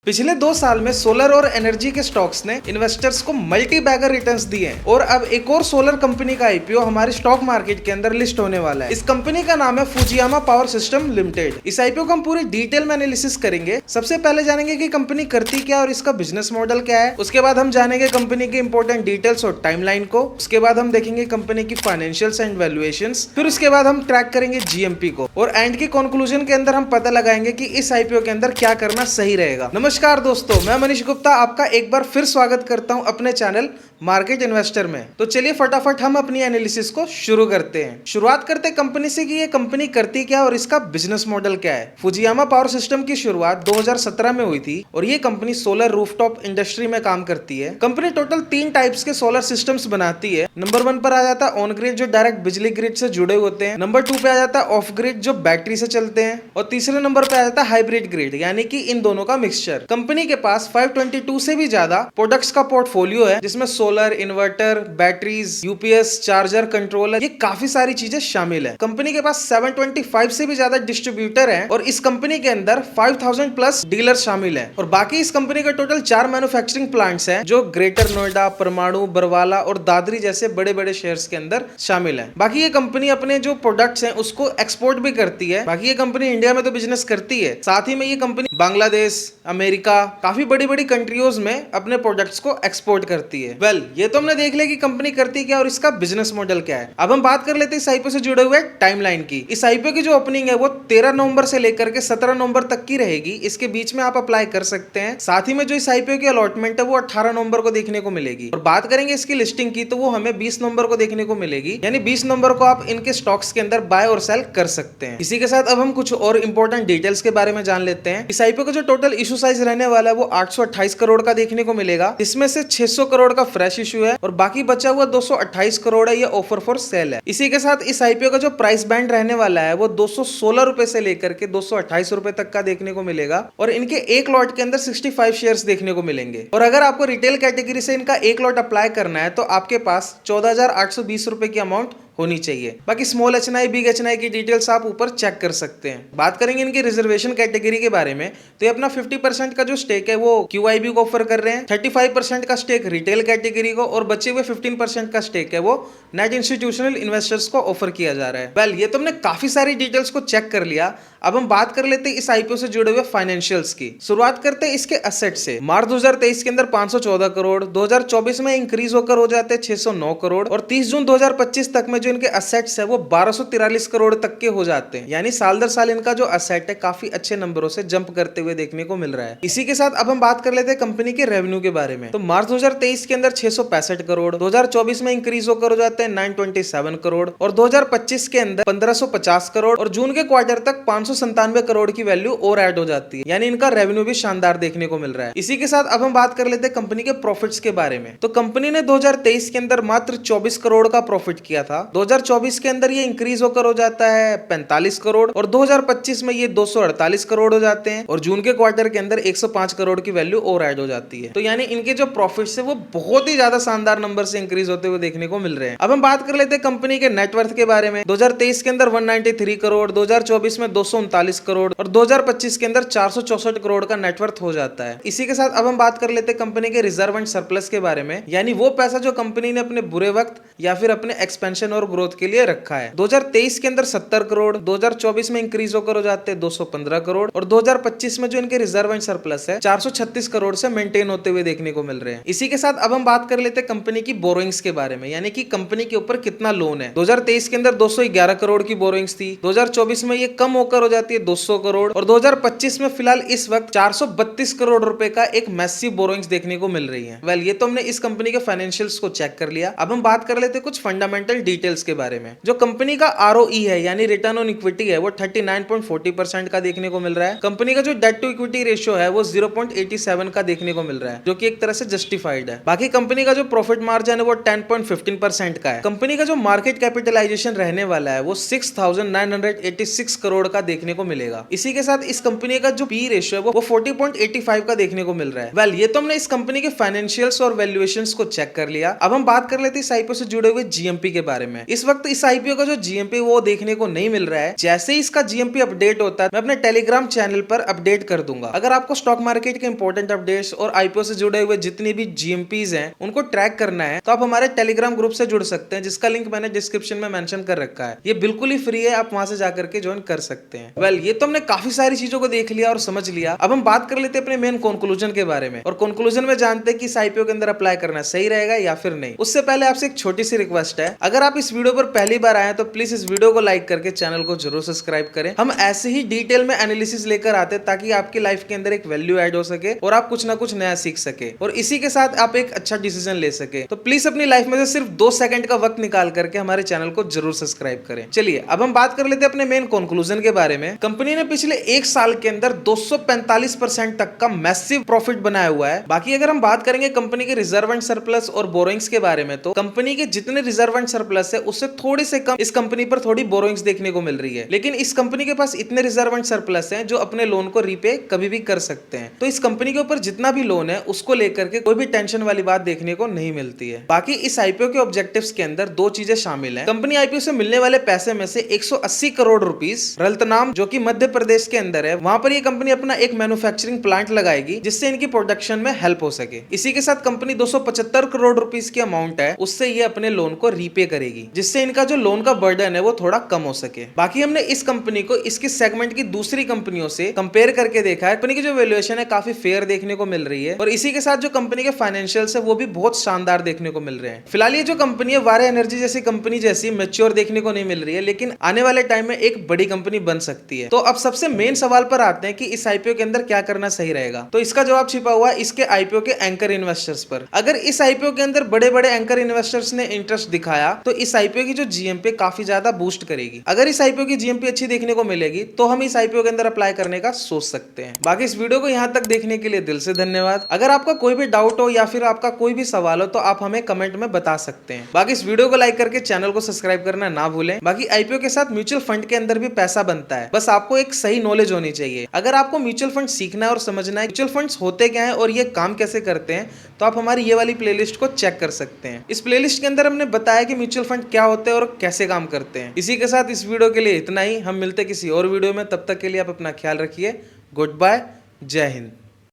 पिछले 2 साल में सोलर और एनर्जी के स्टॉक्स ने इन्वेस्टर्स को मल्टी बैगर रिटर्न्स दिए हैं और अब एक और सोलर कंपनी का आईपीओ हमारे स्टॉक मार्केट के अंदर लिस्ट होने वाला है। इस कंपनी का नाम है फुजियामा पावर सिस्टम लिमिटेड। इस आईपीओ का हम पूरी डिटेल में एनालिसिस करेंगे। सबसे पहले जानेंगे कि कंपनी करती क्या और इसका बिजनेस मॉडल क्या है। उसके बाद हम जानेंगे कंपनी की इंपॉर्टेंट डिटेल्स और टाइमलाइन को। उसके बाद हम देखेंगे कंपनी की फाइनेंशियल्स एंड वैल्यूएशंस। फिर उसके बाद हम ट्रैक करेंगे जीएमपी को और एंड की कंक्लूजन के अंदर हम पता लगाएंगे कि इस आईपीओ के अंदर क्या करना सही रहेगा। नमस्कार दोस्तों, मैं मनीष गुप्ता आपका एक बार फिर स्वागत करता हूं अपने चैनल मार्केट इन्वेस्टर में। तो चलिए फटाफट हम अपनी एनालिसिस को शुरू करते हैं। शुरुआत करते कंपनी से कि ये कंपनी करती क्या और इसका बिजनेस मॉडल क्या है। फुजियामा पावर सिस्टम की शुरुआत 2017 में हुई थी और ये कंपनी सोलर रूफटॉप इंडस्ट्री में काम करती है। कंपनी टोटल 3 टाइप्स के सोलर सिस्टम्स बनाती है। नंबर 1 पर आ जाता है ऑन ग्रिड, जो डायरेक्ट बिजली ग्रिड से जुड़े होते हैं। नंबर 2 पे आ जाता है ऑफ ग्रिड, जो बैटरी से चलते हैं। और तीसरे नंबर पे आ जाता है हाइब्रिड ग्रिड, यानी कि इन दोनों का मिक्सचर। कंपनी के पास 522 से भी ज्यादा प्रोडक्ट्स का पोर्टफोलियो है, जिसमें solar, inverter, batteries, UPS, charger, controller, ये काफी सारी चीजें शामिल है। कंपनी के पास 725 से भी ज्यादा डिस्ट्रीब्यूटर हैं और इस कंपनी के अंदर 5000 प्लस डीलर शामिल हैं। और बाकी इस कंपनी का टोटल 4 मैन्युफैक्चरिंग प्लांट्स हैं, जो ग्रेटर नोएडा, परमाणु, बरवाला और दादरी जैसे बड़े बड़े शहर्स के अंदर शामिल है। बाकी ये कंपनी अपने जो प्रोडक्ट्स हैं उसको एक्सपोर्ट भी करती है। बाकी ये कंपनी इंडिया में तो बिजनेस करती है, साथ ही में ये कंपनी बांग्लादेश, अमेरिका, काफी बड़ी बड़ी कंट्रीज में अपने प्रोडक्ट्स को एक्सपोर्ट करती है। ये तो हमने देख लिया कि कंपनी करती क्या और इसका बिजनेस मॉडल क्या है। अब हम बात कर लेते हैं इस आईपीओ से जुड़े हुए टाइमलाइन की। इस आईपीओ की जो ओपनिंग है वो 13 नवंबर से लेकर के 17 नवंबर तक की रहेगी। इसके बीच में आप अप्लाई कर सकते हैं। साथ ही में जो इस आईपीओ की अलॉटमेंट है वो 18 नवंबर को देखने को मिलेगी। और बात करेंगे इसकी लिस्टिंग की तो वो हमें 20 नवंबर को देखने को मिलेगी, यानी 20 नवंबर को आप इनके स्टॉक्स के अंदर बाय और सेल कर सकते हैं। इसी के साथ अब हम कुछ और इंपॉर्टेंट डिटेल्स के बारे में जान लेते हैं। इस आईपीओ का जो टोटल इशू साइज रहने वाला है वो 828 करोड़ का देखने को मिलेगा। इसमें से 600 करोड़ का फ्रेश इशू है और बाकी बचा हुआ 228 करोड़ है, ये ऑफर फॉर सेल है। इसी के साथ इस आईपीओ का जो प्राइस बैंड रहने वाला है वो 216 रुपए से लेकर के 228 रुपए तक का देखने को मिलेगा और इनके एक लॉट के अंदर 65 शेयर्स देखने को मिलेंगे। और अगर आपको रिटेल कैटेगरी से इनका एक लॉट अप्लाई करना है तो आपके पास 14,820 रुपए की अमाउंट होनी चाहिए। बाकी स्मॉल एचएनआई, बिग एचएनआई की डिटेल्स आप ऊपर चेक कर सकते हैं। बात करेंगे इनकी रिजर्वेशन कैटेगरी के बारे में तो ये अपना 50% का जो स्टेक है वो क्यूआईबी को ऑफर कर रहे हैं, 35% का स्टेक रिटेल कैटेगरी को और बचे हुए 15% का स्टेक है वो नेट इंस्टीट्यूशनल इन्वेस्टर्स को ऑफर किया जा रहा है। ये तो हमने काफी सारी डिटेल्स को चेक कर लिया। अब हम बात कर लेते हैं इस आईपीओ से जुड़े हुए फाइनेंशियल्स की। शुरुआत करते हैं इसके एसेट से। मार्च 2023 के अंदर 514 करोड़, 2024 में इंक्रीज होकर हो जाते हैं 609 करोड़ और 30 जून 2025 तक में जो इनके असेट्स है वो 1243 करोड़ तक के हो जाते हैं। यानी साल दर साल इनका जो असेट है काफी अच्छे नंबरों से जंप करते हुए देखने को मिल रहा है। इसी के साथ अब हम बात कर लेते हैं कंपनी के रेवेन्यू के बारे में। तो मार्च 2023 के अंदर 665 करोड़, 2024 में इंक्रीज होकर हो जाते हैं 927 करोड़ और 2025 के अंदर 1550 करोड़ और जून के क्वार्टर तक 597 करोड़ की वैल्यू और ऐड हो जाती है। यानी इनका रेवेन्यू भी शानदार देखने को मिल रहा है। इसी के साथ अब हम बात कर लेते हैं कंपनी के प्रॉफिट्स के बारे में। तो कंपनी ने 2023 के अंदर मात्र 24 करोड़ का प्रॉफिट किया था। 2024 के अंदर ये इंक्रीज होकर हो जाता है 45 करोड़ और 2025 में ये 248 करोड़ हो जाते हैं और जून के क्वार्टर के अंदर 105 करोड़ की वैल्यू और ऐड हो जाती है। तो यानी इनके जो प्रॉफिट्स है वो बहुत ही ज्यादा शानदार नंबर से इंक्रीज होते हुए देखने को मिल रहे हैं। अब हम बात कर लेते हैं कंपनी के नेटवर्थ के बारे में। 2023 के अंदर 193 करोड़, 2024 में 239 करोड़ और 2025 के अंदर 464 करोड़ का नेटवर्थ हो जाता है। इसी के साथ अब हम बात कर लेते हैं कंपनी के रिजर्व एंड सरप्लस के बारे में, यानी वो पैसा जो कंपनी ने अपने बुरे वक्त या फिर अपने एक्सपेंशन और ग्रोथ के लिए रखा है। 2023 के अंदर 70 करोड़, 2024 में इंक्रीज होकर हो जाते हैं 215 करोड़ और 2025 में जो इनके रिजर्व एंड सरप्लस है 436 करोड़ से मेंटेन होते हुए देखने को मिल रहे हैं। इसी के साथ अब हम बात कर लेते हैं कंपनी की बोरोइंग्स के बारे में, यानी कि कंपनी के ऊपर कितना लोन है। 2023 के अंदर 211 करोड़ की बोरोइंग्स थी, 2024 में ये कम होकर हो जाती है 200 करोड़ और 2025 में फिलहाल इस वक्त 432 करोड़ रुपए का एक मैसिव बोरोइंग्स देखने को मिल रही है। ये तो हमने इस कंपनी के फाइनेंशियल्स को चेक कर लिया। अब हम बात कर लेते हैं कुछ फंडामेंटल डिटेल्स के बारे में। जो कंपनी का आरओई है यानी रिटर्न ऑन इक्विटी है वो 39.40% का देखने को मिल रहा है। कंपनी का जो डेट टू इक्विटी रेशियो है वो 0.87 का देखने को मिल रहा है, जो कि एक तरह से जस्टिफाइड है। बाकी कंपनी का जो प्रॉफिट मार्जिन है वो 10.15% का है। कंपनी का जो मार्केट कैपिटलाइजेशन रहने वाला है वो 6,986 करोड़ का देखने को मिलेगा। इसी के साथ इस कंपनी का जो पी रेशियो है वो 40.85 का देखने को मिल रहा है। ये तो हमने इस कंपनी के फाइनेंशियल्स और वैल्यूएशंस को चेक कर लिया। अब हम बात कर लेते हैं इस आईपीओ से जुड़े हुए जीएमपी के बारे में। में। इस वक्त इस आईपीओ का जो जीएमपी वो देखने को नहीं मिल रहा है। जैसे ही इसका जीएमपी अपडेट होता है मैं अपने टेलीग्राम चैनल पर अपडेट कर दूंगा। अगर आपको स्टॉक मार्केट के इंपॉर्टेंट अपडेट्स और आईपीओ से जुड़े हुए जितनी भी जीएमपीज हैं उनको ट्रैक करना है तो आप हमारे टेलीग्राम ग्रुप से जुड़ सकते हैं, जिसका लिंक मैंने डिस्क्रिप्शन में मेंशन कर रखा है। ये बिल्कुल ही फ्री है, आप वहां से जाकर के ज्वाइन कर सकते हैं। वेल, ये तो हमने काफी सारी चीजों को देख लिया और समझ लिया। अब हम बात कर लेते हैं अपने मेन कंक्लूजन के बारे में, और कंक्लूजन में जानते हैं कि इस आईपीओ के अंदर अप्लाई करना सही रहेगा या फिर नहीं। उससे पहले आपसे एक छोटी सी रिक्वेस्ट है, अगर आप इस वीडियो पर पहली बार आए तो प्लीज इस वीडियो को लाइक करके चैनल को जरूर सब्सक्राइब करें। हम ऐसे ही डिटेल में एनालिसिस लेकर आते हैं ताकि आपकी लाइफ के अंदर एक वैल्यू ऐड हो सके और आप कुछ ना कुछ नया सीख सके और इसी के साथ आप एक अच्छा डिसीजन ले सके। तो प्लीज अपनी लाइफ में से सिर्फ 2 सेकंड का वक्त निकाल करके हमारे चैनल को जरूर सब्सक्राइब करें। चलिए अब हम बात कर लेते हैं अपने मेन कंक्लूजन के बारे में। कंपनी ने पिछले 1 साल के अंदर 245% तक का मैसिव प्रॉफिट बनाया हुआ है। बाकी अगर हम बात करेंगे कंपनी के रिजर्व एंड सरप्लस और बोरोइंग्स के बारे में, तो कंपनी के जितने रिजर्व एंड सरप्लस है उससे थोड़े से कम इस कंपनी पर थोड़ी बोरोइंग्स देखने को मिल रही है। लेकिन इस कंपनी के पास इतने रिजर्व एंड सरप्लस हैं जो अपने लोन को रीपे कभी भी कर सकते हैं। तो इस कंपनी के ऊपर जितना भी लोन है उसको लेकर के कोई भी टेंशन वाली बात देखने को नहीं मिलती है। बाकी इस आईपीओ के ऑब्जेक्टिव्स के अंदर 2 चीजें शामिल हैं। कंपनी आईपीओ से मिलने वाले पैसे में से 180 करोड़ रुपीस रतलाम जो कि मध्य प्रदेश के अंदर है, वहां पर ये कंपनी अपना एक मैन्युफैक्चरिंग प्लांट लगाएगी जिससे इनकी प्रोडक्शन में हेल्प हो सके। इसी के साथ कंपनी 275 करोड़ रुपीस की अमाउंट है उससे ये अपने लोन को रीपे करेगी, जिससे इनका जो लोन का बर्डन है वो थोड़ा कम हो सके। बाकी हमने इस कंपनी को इसके सेगमेंट की दूसरी कंपनियों से कंपेयर करके देखा है। कंपनी की जो वैल्यूएशन है काफी फेयर देखने को मिल रही है और इसी के साथ जो कंपनी के फाइनेंशियल्स है वो भी बहुत शानदार देखने को मिल रहे हैं। फिलहाल ये जो कंपनी है वारे एनर्जी जैसी कंपनी जैसी मैच्योर देखने को नहीं मिल रही है, लेकिन आने वाले टाइम में एक बड़ी कंपनी बन सकती है। तो अब सबसे मेन सवाल पर आते हैं कि इस आईपीओ के अंदर क्या करना सही रहेगा। तो इसका जवाब छिपा हुआ है इसके आईपीओ के एंकर इन्वेस्टर्स पर। अगर इस आईपीओ के अंदर बड़े बड़े एंकर इन्वेस्टर्स ने इंटरेस्ट दिखाया तो इस आईपीओ की जो जीएमपी काफी ज्यादा बूस्ट करेगी। अगर इस आईपीओ की जीएमपी अच्छी देखने को मिलेगी तो हम इस आईपीओ के अंदर अप्लाई करने का सोच सकते हैं। बाकी इस वीडियो को यहाँ तक देखने के लिए दिल से धन्यवाद। अगर आपका कोई भी डाउट हो या फिर आपका कोई भी सवाल हो तो आप हमें कमेंट में बता सकते हैं। बाकी इस वीडियो को लाइक करके चैनल को सब्सक्राइब करना ना भूलें। बाकी आईपीओ के साथ म्यूचुअल फंड के अंदर भी पैसा बनता है, बस आपको एक सही नॉलेज होनी चाहिए। अगर आपको म्यूचुअल फंड सीखना है और समझना है म्यूचुअल फंड्स होते क्या हैं और ये काम कैसे करते हैं, तो आप हमारी ये वाली प्लेलिस्ट को चेक कर सकते हैं। इस प्लेलिस्ट के अंदर हमने बताया कि म्यूचुअल फंड क्या होते हैं और कैसे काम करते हैं। इसी के साथ इस वीडियो के लिए इतना ही। हम मिलते हैं किसी और वीडियो में, तब तक के लिए आप अपना ख्याल रखिए। गुड बाय, जय हिंद।